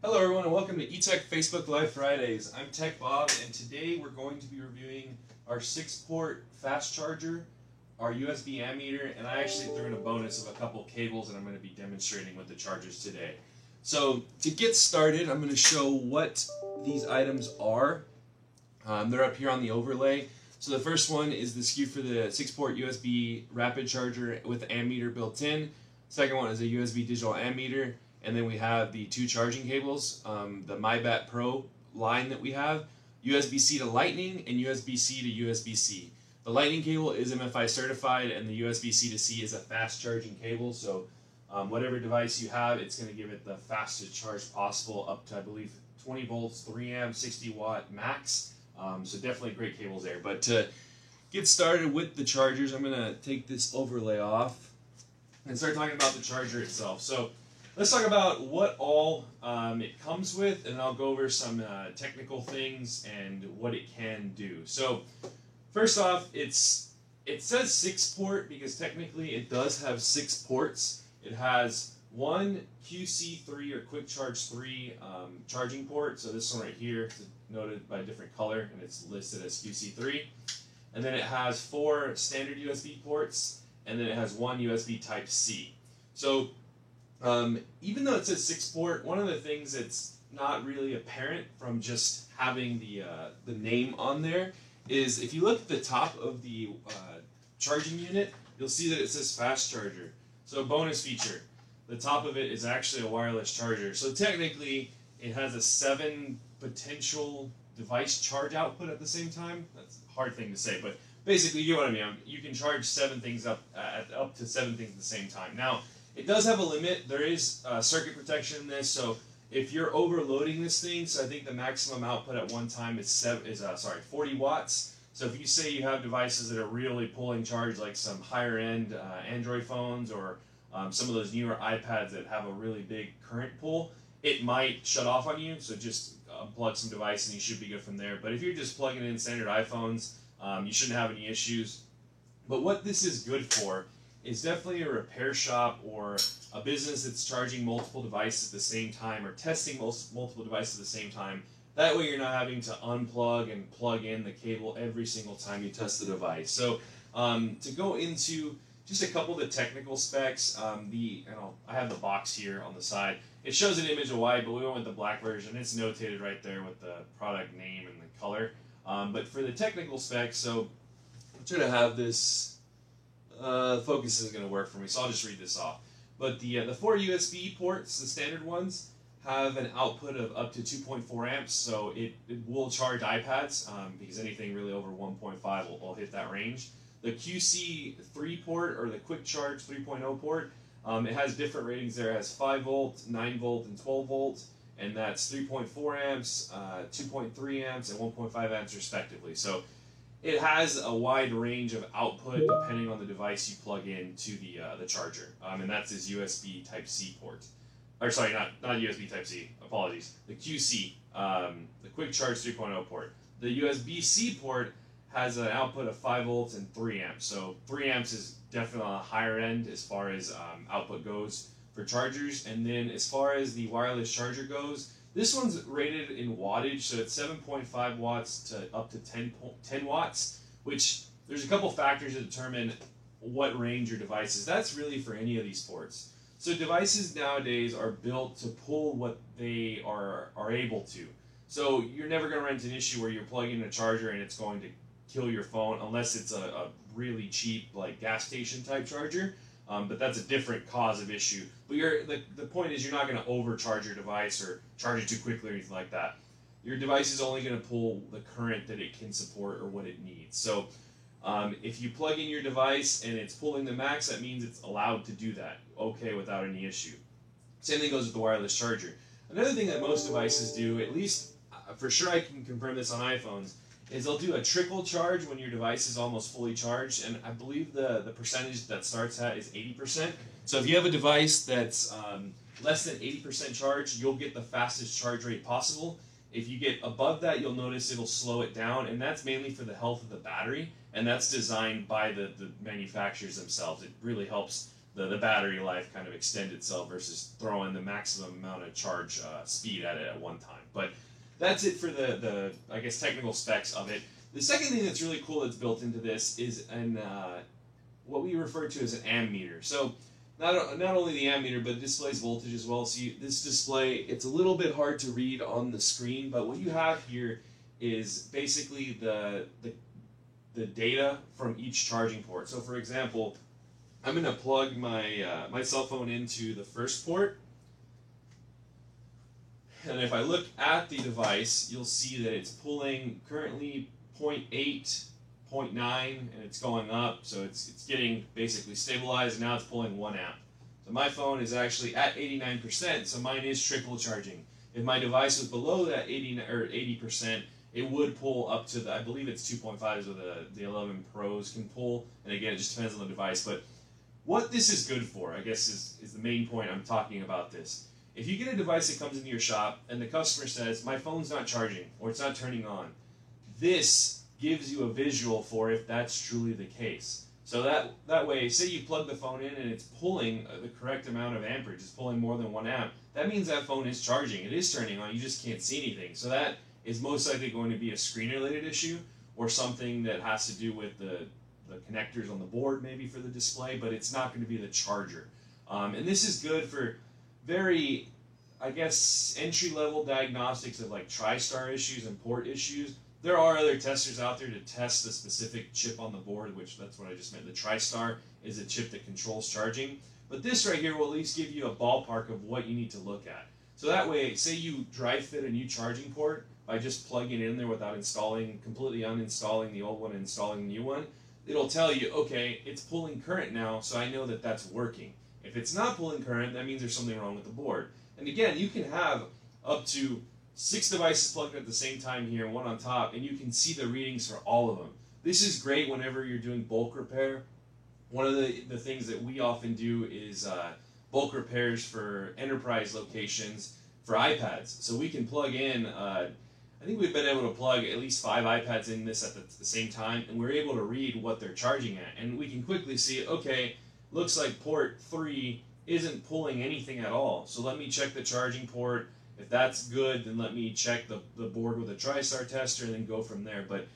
Hello everyone and welcome to eTech Facebook Live Fridays. I'm Tech Bob and today we're going to be reviewing our 6-port fast charger, our USB ammeter, and I actually threw in a bonus of a couple cables and I'm going to be demonstrating with the chargers today. So to get started, I'm going to show what these items are. They're up here on the overlay. So the first one is the SKU for the 6-port USB rapid charger with ammeter built in. Second one is a USB digital ammeter. And then we have the 2 charging cables, the MyBat Pro line that we have, USB-C to Lightning and USB-C to USB-C. The Lightning cable is MFI certified and the USB-C to C is a fast charging cable, so whatever device you have, it's going to give it the fastest charge possible up to, I believe, 20 volts, 3 amp, 60 watt max. So definitely great cables there. But to get started with the chargers, I'm going to take this overlay off and start talking about the charger itself. So let's talk about what all it comes with, and I'll go over some technical things and what it can do. So first off, it says 6-port because technically it does have 6 ports. It has one QC3 or Quick Charge 3 charging port. So this one right here is noted by a different color and it's listed as QC3. And then it has 4 standard USB ports, and then it has 1 USB Type-C. So even though it says 6-port, one of the things that's not really apparent from just having the name on there is if you look at the top of the charging unit, you'll see that it says fast charger. So bonus feature, the top of it is actually a wireless charger. So technically, it has a 7 potential device charge output at the same time. That's a hard thing to say, but basically you get what I mean. You can charge 7 things up to 7 things at the same time. Now, it does have a limit. There is circuit protection in this, so if you're overloading this thing, so I think the maximum output at one time is 40 watts. So if you say you have devices that are really pulling charge, like some higher-end Android phones or some of those newer iPads that have a really big current pull, it might shut off on you. So just unplug some device and you should be good from there. But if you're just plugging in standard iPhones, you shouldn't have any issues. But what this is good for is definitely a repair shop or a business that's charging multiple devices at the same time or testing multiple devices at the same time. That way you're not having to unplug and plug in the cable every single time you test the device. So to go into just a couple of the technical specs, I have the box here on the side. It shows an image of white, but we went with the black version. It's notated right there with the product name and the color. But for the technical specs, so I'm trying to have this. Focus isn't going to work for me, so I'll just read this off. But the 4 USB ports, the standard ones, have an output of up to 2.4 amps, so it will charge iPads because anything really over 1.5 will hit that range. The QC3 port, or the Quick Charge 3.0 port, it has different ratings there. It has 5 volt, 9 volt, and 12 volt, and that's 3.4 amps, 2.3 amps, and 1.5 amps respectively. So it has a wide range of output depending on the device you plug into the charger, and that's this USB Type-C port. Or sorry, not USB Type-C, apologies. The QC, the Quick Charge 3.0 port. The USB-C port has an output of 5 volts and 3 amps. So 3 amps is definitely on the higher end as far as output goes for chargers. And then as far as the wireless charger goes, this one's rated in wattage, so it's 7.5 watts to up to 10 watts, which there's a couple factors to determine what range your device is. That's really for any of these ports. So devices nowadays are built to pull what they are able to. So you're never going to run into an issue where you're plugging in a charger and it's going to kill your phone unless it's a really cheap like gas station type charger. But that's a different cause of issue. But the point is you're not going to overcharge your device or charge it too quickly or anything like that. Your device is only going to pull the current that it can support or what it needs. So if you plug in your device and it's pulling the max, that means it's allowed to do that, okay, without any issue. Same thing goes with the wireless charger. Another thing that most devices do, at least for sure I can confirm this on iPhones, is they'll do a trickle charge when your device is almost fully charged, and I believe the percentage that starts at is 80%. So if you have a device that's less than 80% charged, you'll get the fastest charge rate possible. If you get above that, you'll notice it'll slow it down, and that's mainly for the health of the battery, and that's designed by the manufacturers themselves. It really helps the battery life kind of extend itself versus throwing the maximum amount of charge speed at it at one time. But that's it for the I guess technical specs of it. The second thing that's really cool that's built into this is what we refer to as an ammeter. So not only the ammeter, but it displays voltage as well. So this display, it's a little bit hard to read on the screen, but what you have here is basically the data from each charging port. So for example, I'm going to plug my my cell phone into the first port, and if I look at the device, you'll see that it's pulling currently 0.8, 0.9, and it's going up, so it's getting basically stabilized. Now it's pulling 1 amp. So my phone is actually at 89%, so mine is trickle charging. If my device was below that 80%, it would pull up to I believe it's 2.5 is what the 11 Pros can pull, and again, it just depends on the device. But what this is good for, I guess, is the main point I'm talking about this. If you get a device that comes into your shop and the customer says, my phone's not charging or it's not turning on, this gives you a visual for if that's truly the case. So that way, say you plug the phone in and it's pulling the correct amount of amperage, it's pulling more than 1 amp, that means that phone is charging, it is turning on, you just can't see anything. So that is most likely going to be a screen-related issue or something that has to do with the connectors on the board maybe for the display, but it's not going to be the charger. And this is good for very, I guess, entry-level diagnostics of like TriStar issues and port issues. There are other testers out there to test the specific chip on the board, which that's what I just meant. The TriStar is a chip that controls charging. But this right here will at least give you a ballpark of what you need to look at. So that way, say you dry fit a new charging port by just plugging it in there without completely uninstalling the old one and installing the new one, it'll tell you, okay, it's pulling current now, so I know that that's working. If it's not pulling current, that means there's something wrong with the board. And again, you can have up to 6 devices plugged at the same time here, one on top, and you can see the readings for all of them. This is great whenever you're doing bulk repair. One of the things that we often do is bulk repairs for enterprise locations for iPads. So we can plug in, I think we've been able to plug at least 5 iPads in this at the same time, and we're able to read what they're charging at. And we can quickly see, okay, looks like port 3 isn't pulling anything at all. So let me check the charging port. If that's good, then let me check the board with a TriStar tester and then go from there. But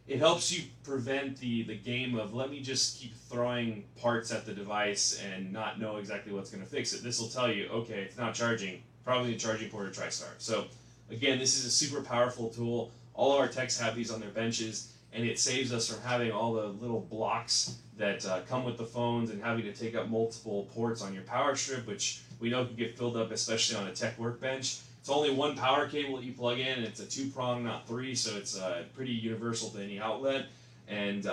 it helps you prevent the game of let me just keep throwing parts at the device and not know exactly what's going to fix it. This will tell you, okay, it's not charging, probably a charging port or TriStar. So again, this is a super powerful tool. All of our techs have these on their benches, and it saves us from having all the little blocks that come with the phones and having to take up multiple ports on your power strip, which we know can get filled up, especially on a tech workbench. It's only one power cable that you plug in, and it's a 2-prong, not 3, so it's pretty universal to any outlet. And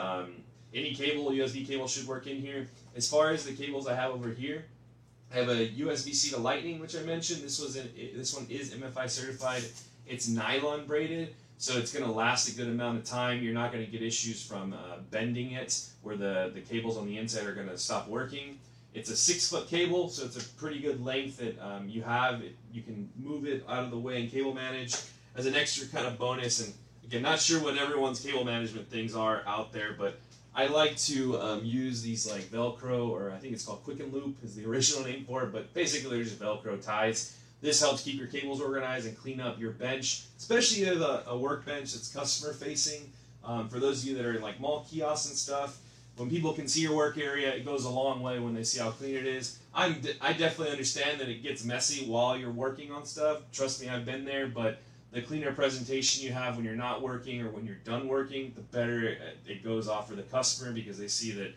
any cable, USB cable, should work in here. As far as the cables I have over here, I have a USB-C to Lightning, which I mentioned. This one is MFI certified. It's nylon braided, so it's going to last a good amount of time. You're not going to get issues from bending it, where the cables on the inside are going to stop working. It's a 6-foot cable, so it's a pretty good length that you have. You can move it out of the way and cable manage as an extra kind of bonus. And again, not sure what everyone's cable management things are out there, but I like to use these like Velcro, or I think it's called Quicken Loop is the original name for it, but basically they're just Velcro ties. This helps keep your cables organized and clean up your bench, especially if you have a workbench that's customer facing. For those of you that are in like mall kiosks and stuff, when people can see your work area, it goes a long way when they see how clean it is. I definitely understand that it gets messy while you're working on stuff. Trust me, I've been there, but the cleaner presentation you have when you're not working or when you're done working, the better it goes off for the customer, because they see that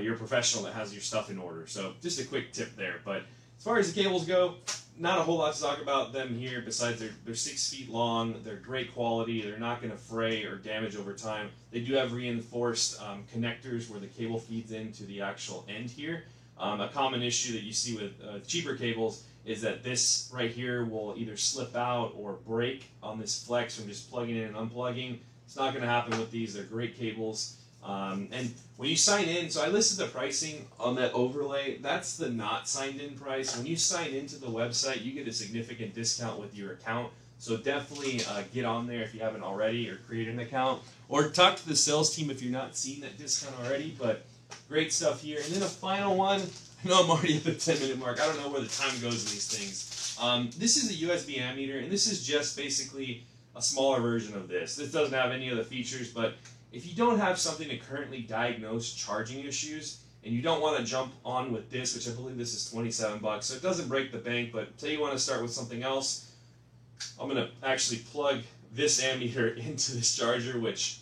you're a professional that has your stuff in order. So just a quick tip there. But as far as the cables go, not a whole lot to talk about them here besides they're 6 feet long, they're great quality, they're not going to fray or damage over time. They do have reinforced connectors where the cable feeds into the actual end here. A common issue that you see with cheaper cables is that this right here will either slip out or break on this flex from just plugging in and unplugging. It's not going to happen with these. They're great cables. And when you sign in, so I listed the pricing on that overlay. That's the not signed in price. When you sign into the website, you get a significant discount with your account. So definitely get on there if you haven't already, or create an account, or talk to the sales team if you're not seeing that discount already. But great stuff here. And then a final one. I know I'm already at the 10-minute mark. I don't know where the time goes in these things. This is a USB ammeter, and this is just basically a smaller version of this. This doesn't have any of the features, but if you don't have something to currently diagnose charging issues, and you don't want to jump on with this, which I believe this is 27 bucks, so it doesn't break the bank, but say you want to start with something else, I'm going to actually plug this ammeter into this charger, which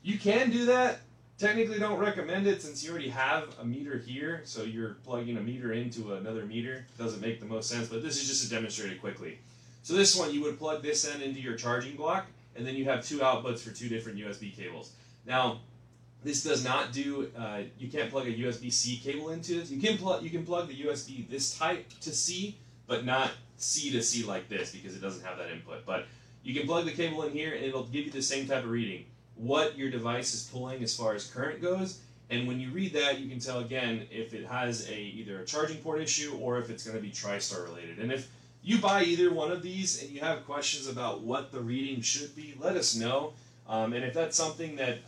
you can do that. Technically don't recommend it since you already have a meter here, so you're plugging a meter into another meter. Doesn't make the most sense, but this is just to demonstrate it quickly. So this one, you would plug this end into your charging block, and then you have two outputs for two different USB cables. Now, this does not do, you can't plug a USB-C cable into it. You can plug the USB this type to C, but not C to C like this because it doesn't have that input. But you can plug the cable in here and it'll give you the same type of reading, what your device is pulling as far as current goes. And when you read that, you can tell again if it has either a charging port issue or if it's going to be TriStar related. And if you buy either one of these and you have questions about what the reading should be, let us know. And if that's something that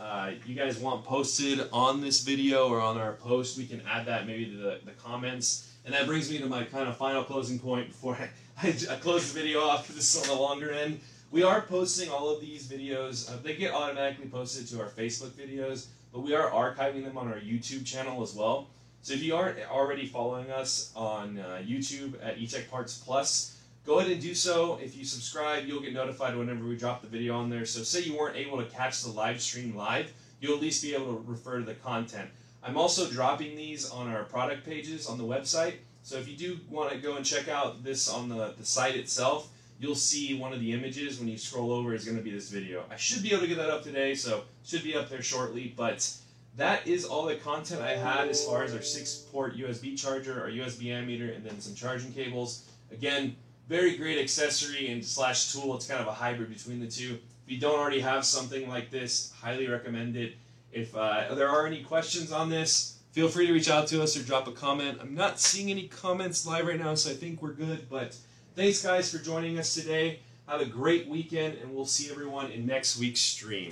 you guys want posted on this video or on our post, we can add that maybe to the comments. And that brings me to my kind of final closing point before I close the video off because this is on the longer end. We are posting all of these videos. They get automatically posted to our Facebook videos, but we are archiving them on our YouTube channel as well. So if you aren't already following us on YouTube at eTech Parts Plus, go ahead and do so. If you subscribe, you'll get notified whenever we drop the video on there. So say you weren't able to catch the live stream live, you'll at least be able to refer to the content. I'm also dropping these on our product pages on the website. So if you do want to go and check out this on the site itself, you'll see one of the images when you scroll over is going to be this video. I should be able to get that up today, so it should be up there shortly. But that is all the content I had as far as our 6-port USB charger, our USB ammeter, and then some charging cables. Again, very great accessory and / tool. It's kind of a hybrid between the two. If you don't already have something like this, highly recommend it. If there are any questions on this, feel free to reach out to us or drop a comment. I'm not seeing any comments live right now, so I think we're good. But thanks, guys, for joining us today. Have a great weekend, and we'll see everyone in next week's stream.